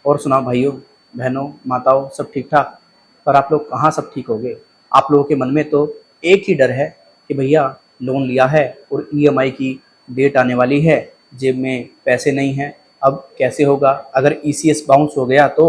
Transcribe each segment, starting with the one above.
और सुनाओ भाइयों, बहनों, माताओं, सब ठीक ठाक? पर आप लोग कहाँ सब ठीक हो गए? आप लोगों के मन में तो एक ही डर है कि भैया लोन लिया है और ईएमआई की डेट आने वाली है, जेब में पैसे नहीं हैं, अब कैसे होगा? अगर ईसीएस बाउंस हो गया तो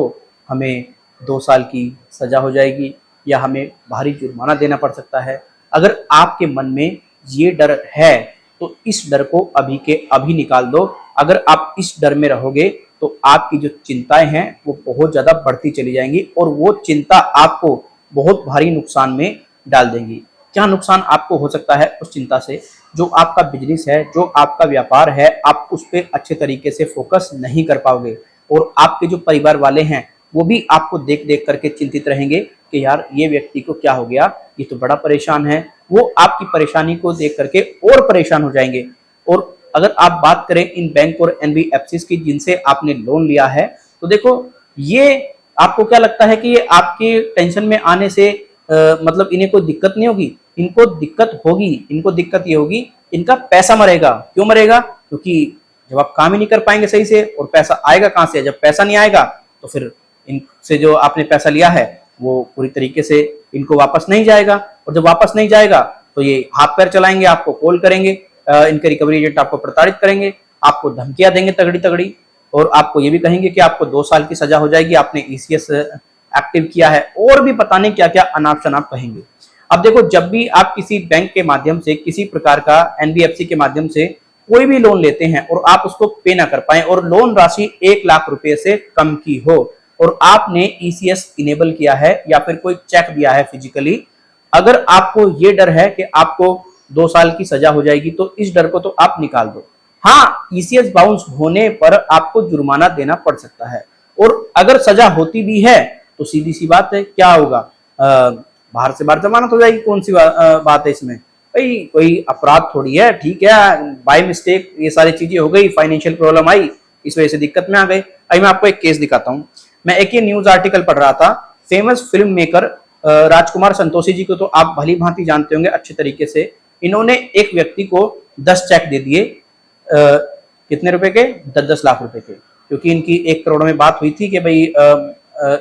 हमें 2 साल की सज़ा हो जाएगी या हमें भारी जुर्माना देना पड़ सकता है। अगर आपके मन में ये डर है तो इस डर को अभी के अभी निकाल दो। अगर आप इस डर में रहोगे तो आपकी जो चिंताएं हैं वो बहुत ज़्यादा बढ़ती चली जाएंगी और वो चिंता आपको बहुत भारी नुकसान में डाल देंगी। क्या नुकसान आपको हो सकता है उस चिंता से? जो आपका बिजनेस है, जो आपका व्यापार है, आप उस पर अच्छे तरीके से फोकस नहीं कर पाओगे और आपके जो परिवार वाले हैं वो भी आपको देख देख करके चिंतित रहेंगे कि यार ये व्यक्ति को क्या हो गया, ये तो बड़ा परेशान है। वो आपकी परेशानी को देख करके और परेशान हो जाएंगे। और अगर आप बात करें इन बैंक और एनबीएफसी की जिनसे आपने लोन लिया है, तो देखो ये आपको क्या लगता है कि ये आपके टेंशन में आने से मतलब इन्हें कोई दिक्कत नहीं होगी? इनको दिक्कत होगी। इनको दिक्कत ये होगी, इनका पैसा मरेगा। क्यों मरेगा? क्योंकि जब आप काम ही नहीं कर पाएंगे सही से और पैसा आएगा कहाँ से? जब पैसा नहीं आएगा तो फिर इनसे जो आपने पैसा लिया है वो पूरी तरीके से इनको वापस नहीं जाएगा और जब वापस नहीं जाएगा तो ये हाथ पैर चलाएंगे, आपको कॉल करेंगे, इनके रिकवरी एजेंट आपको प्रताड़ित करेंगे, आपको धमकियां देंगे तगड़ी तगड़ी और आपको ये भी कहेंगे कि आपको 2 साल की सजा हो जाएगी, आपने ईसीएस एक्टिव किया है, और भी पता नहीं क्या क्या अनाप शनाप कहेंगे। अब देखो, जब भी आप किसी बैंक के माध्यम से, किसी प्रकार का एनबीएफसी के माध्यम से कोई भी लोन लेते हैं और आप उसको पे ना कर पाए और लोन राशि 1 लाख रुपए से कम की हो और आपने ईसीएस इनेबल किया है या फिर कोई चेक दिया है फिजिकली, अगर आपको ये डर है कि आपको 2 साल की सजा हो जाएगी तो इस डर को तो आप निकाल दो। हाँ, ईसीएस बाउंस होने पर आपको जुर्माना देना पड़ सकता है और अगर सजा होती भी है तो सीधी सी बात है, क्या होगा? बाहर से बाहर जमानत हो जाएगी। कौन सी बात है इसमें? भाई कोई अपराध थोड़ी है, ठीक है, बाय मिस्टेक ये सारी चीजें हो गई, फाइनेंशियल प्रॉब्लम आई, इस वजह से दिक्कत में आ गए। अभी मैं आपको एक केस दिखाता हूँ। मैं एक ये न्यूज आर्टिकल पढ़ रहा था। Famous film maker Rajkumar Santoshi जी को तो आप भली भांति जानते होंगे अच्छे तरीके से। इन्होंने एक व्यक्ति को 10 चेक दे दिए, कितने रुपए के? 10-10 लाख रुपए के, क्योंकि इनकी 1 करोड़ में बात हुई थी कि भाई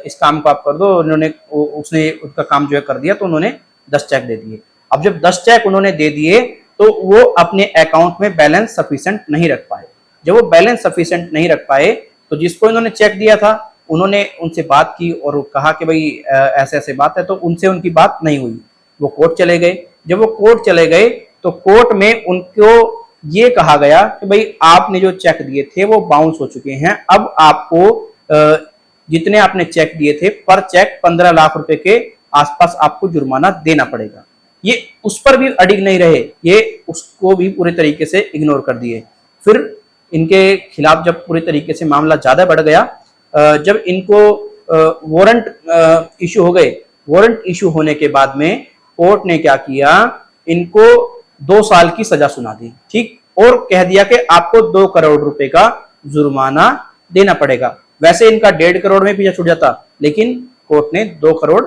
इस काम को आप कर दो। उन्होंने उसने उसका काम जो है कर दिया तो उन्होंने 10 चेक दे दिए। अब जब 10 चेक उन्होंने दे दिए तो वो अपने अकाउंट में बैलेंस सफिशिएंट नहीं रख पाए। जब वो बैलेंस सफिशिएंट नहीं रख पाए तो जिसको इन्होंने चेक दिया था उन्होंने उनसे बात की और कहा कि भाई ऐसे ऐसे बात है, तो उनसे उनकी बात नहीं हुई। वो कोर्ट चले गए। जब वो कोर्ट चले गए तो कोर्ट में उनको ये कहा गया कि भाई आपने जो चेक दिए थे वो बाउंस हो चुके हैं, अब आपको जितने आपने चेक दिए थे पर चेक 15 लाख रुपए के आसपास आपको जुर्माना देना पड़ेगा। ये उस पर भी अडिग नहीं रहे, ये उसको भी पूरे तरीके से इग्नोर कर दिए। फिर इनके खिलाफ जब पूरे तरीके से मामला ज्यादा बढ़ गया, जब इनको वारंट इशू हो गए, वारंट इशू होने के बाद में कोर्ट ने क्या किया, इनको 2 साल की सजा सुना दी, ठीक, और कह दिया कि आपको 2 करोड़ रुपए का जुर्माना देना पड़ेगा। वैसे इनका 1.5 करोड़ में पीछा छूट जाता, लेकिन कोर्ट ने 2 करोड़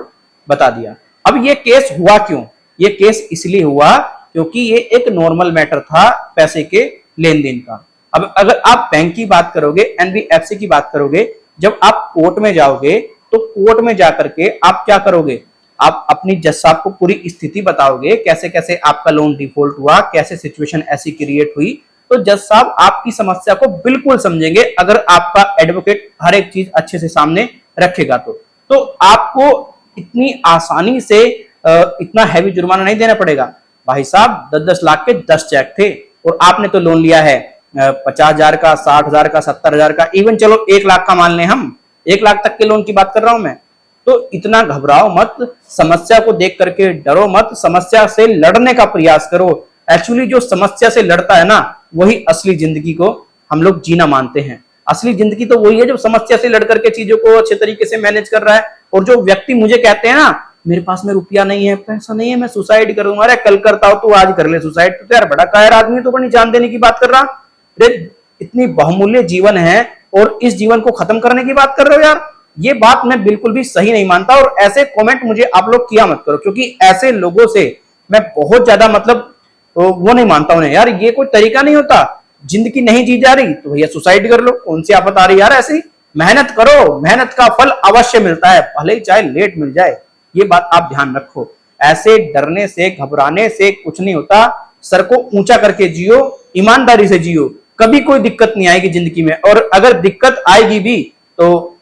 बता दिया। अब ये केस हुआ क्यों? ये केस इसलिए हुआ क्योंकि ये एक नॉर्मल मैटर था पैसे के लेन देन का। अब अगर आप बैंक की बात करोगे, एनबीएफसी की बात करोगे, जब आप कोर्ट में जाओगे तो कोर्ट में जाकर के आप क्या करोगे? आप अपनी जज साहब को पूरी स्थिति बताओगे, कैसे कैसे आपका लोन डिफॉल्ट हुआ, कैसे सिचुएशन ऐसी क्रिएट हुई, तो जज साहब आपकी समस्या को बिल्कुल समझेंगे अगर आपका एडवोकेट हर एक चीज अच्छे से सामने रखेगा तो आपको इतनी आसानी से इतना हैवी जुर्माना नहीं देना पड़ेगा। भाई साहब 10-10 लाख के 10 चेक थे और आपने तो लोन लिया है 50,000 का, 60,000 का, 70,000 का, इवन चलो 1 लाख का मान लें, हम 1 लाख तक के लोन की बात कर रहा हूं मैं। तो इतना घबराओ मत, समस्या को देख करके डरो मत, समस्या से लड़ने का प्रयास करो। एक्चुअली जो समस्या से लड़ता है ना, वही असली जिंदगी को हम लोग जीना मानते हैं। असली जिंदगी तो वही है जो समस्या से लड़ करके चीजों को अच्छे तरीके से मैनेज कर रहा है। और जो व्यक्ति मुझे कहते हैं ना, मेरे पास में रुपया नहीं है, पैसा नहीं है, मैं सुसाइड करूंगा, अरे कल करता हो तू, आज कर ले सुसाइड, तो यार बड़ा कायर आदमी, तो बड़ी जान देने की बात कर रहा। अरे इतनी बहुमूल्य जीवन है और इस जीवन को खत्म करने की बात कर रहे हो यार, ये बात मैं बिल्कुल भी सही नहीं मानता। और ऐसे कमेंट मुझे आप लोग किया मत करो, क्योंकि ऐसे लोगों से मैं बहुत ज्यादा मतलब वो नहीं मानता उन्हें। यार ये कोई तरीका नहीं होता, जिंदगी नहीं जी जा रही तो भैया सुसाइड कर लो, कौन सी आफत आ रही यार ऐसी। मेहनत करो, मेहनत का फल अवश्य मिलता है, भले ही चाहे लेट मिल जाए। ये बात आप ध्यान रखो। ऐसे डरने से घबराने से कुछ नहीं होता। सर को ऊंचा करके जियो, ईमानदारी से जियो, कभी कोई दिक्कत नहीं आएगी जिंदगी में। और अगर दिक्कत आएगी भी तो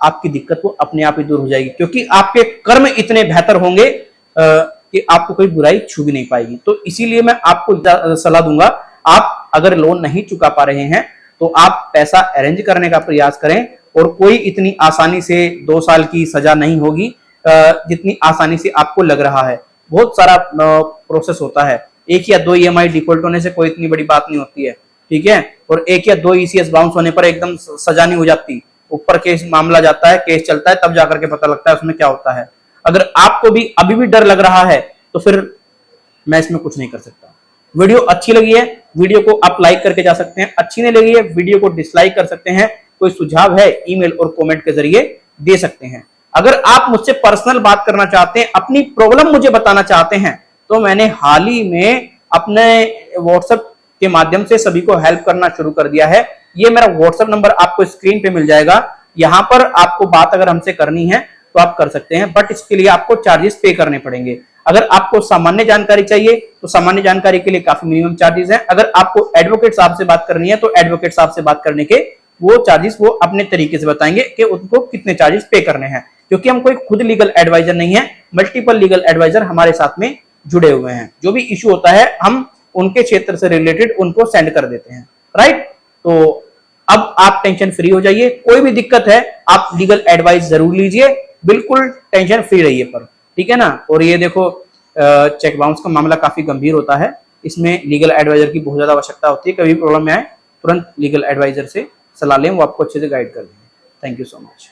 आपकी दिक्कत वो अपने आप ही दूर हो जाएगी, क्योंकि आपके कर्म इतने बेहतर होंगे कि आपको कोई बुराई छू भी नहीं पाएगी। तो इसीलिए मैं आपको सलाह दूंगा, आप अगर लोन नहीं चुका पा रहे हैं तो आप पैसा अरेंज करने का प्रयास करें। और कोई इतनी आसानी से 2 साल की सजा नहीं होगी जितनी आसानी से आपको लग रहा है। बहुत सारा प्रोसेस होता है। 1 या 2 ईएमआई डिफॉल्ट होने से कोई इतनी बड़ी बात नहीं होती है, ठीक है। और 1 या 2 ईसीएस बाउंस होने पर एकदम सजा नहीं हो जाती। ऊपर केस मामला जाता है, केस चलता है, तब जाकर के पता लगता है उसमें क्या होता है। अगर आपको भी अभी भी डर लग रहा है तो फिर मैं इसमें कुछ नहीं कर सकता। वीडियो अच्छी लगी है, वीडियो को आप लाइक करके जा सकते हैं। अच्छी नहीं लगी है, वीडियो को डिसलाइक कर सकते हैं। कोई सुझाव है ईमेल और कमेंट के जरिए दे सकते हैं। अगर आप मुझसे पर्सनल बात करना चाहते हैं, अपनी प्रॉब्लम मुझे बताना चाहते हैं, तो मैंने हाल ही में अपने व्हाट्सएप के माध्यम से सभी को हेल्प करना शुरू कर दिया है। ये मेरा व्हाट्सएप नंबर आपको स्क्रीन पे मिल जाएगा। यहां पर आपको बात अगर हमसे करनी है तो आप कर सकते हैं, बट इसके लिए आपको चार्जेस पे करने पड़ेंगे। अगर आपको सामान्य जानकारी चाहिए तो सामान्य जानकारी के लिए काफी मिनिमम चार्जेस हैं। अगर आपको एडवोकेट साहब से बात करनी है तो एडवोकेट साहब से बात करने के वो चार्जेस वो अपने तरीके से बताएंगे कि उनको कितने चार्जेस पे करने हैं। क्योंकि हम कोई खुद लीगल एडवाइजर नहीं है, मल्टीपल लीगल एडवाइजर हमारे साथ में जुड़े हुए हैं। जो भी इश्यू होता है हम उनके क्षेत्र से रिलेटेड उनको सेंड कर देते हैं, राइट। तो अब आप टेंशन फ्री हो जाइए। कोई भी दिक्कत है आप लीगल एडवाइस जरूर लीजिए, बिल्कुल टेंशन फ्री रहिए पर, ठीक है ना। और ये देखो चेक बाउंस का मामला काफी गंभीर होता है, इसमें लीगल एडवाइजर की बहुत ज्यादा आवश्यकता होती है। कभी प्रॉब्लम में आए तुरंत लीगल एडवाइजर से सलाह लें, वो आपको अच्छे से गाइड कर देंगे। Thank you so much.